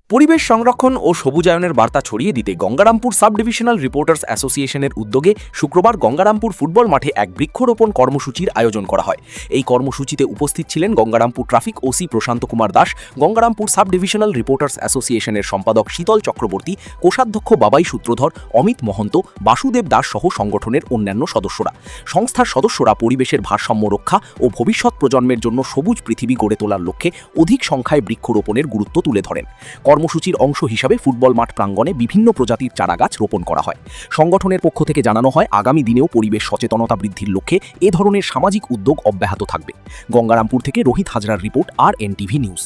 পরিবেশ সংরক্ষণ ও সবুজায়নের বার্তা ছড়িয়ে দিতে গঙ্গারামপুর সাব ডিভিশনাল রিপোর্টার্স অ্যাসোসিয়েশনের উদ্যোগে শুক্রবার গঙ্গারামপুর ফুটবল মাঠে এক বৃক্ষরোপণ কর্মসূচির আয়োজন করা হয়। এই কর্মসূচিতে উপস্থিত ছিলেন Gangarampur traffic OC Prashanta Kumar Das, Gangarampur sub divisional reporters অ্যাসোসিয়েশনের সম্পাদক শীতল চক্রবর্তী, কোষাধ্যক্ষ বাবাই সূত্রধর, অমিত মহন্ত, বাসুদেব দাস সহ সংগঠনের অন্যান্য সদস্যরা। সংস্থার সদস্যরা পরিবেশের ভারসাম্য রক্ষা ও ভবিষ্যৎ প্রজন্মের জন্য সবুজ পৃথিবী গড়ে তোলার লক্ষ্যে অধিক সংখ্যায় বৃক্ষরোপণের গুরুত্ব তুলে ধরেন। কর্মসূচির অংশ হিসাবে ফুটবল মাঠ প্রাঙ্গণে বিভিন্ন প্রজাতির চারাগাছ রোপণ করা হয়। সংগঠনের পক্ষ থেকে জানানো হয়, আগামী দিনেও পরিবেশ সচেতনতা বৃদ্ধির লক্ষ্যে এ ধরনের সামাজিক উদ্যোগ অব্যাহত থাকবে। গঙ্গারামপুর থেকে রোহিত হাজরার রিপোর্ট, RNTV নিউজ।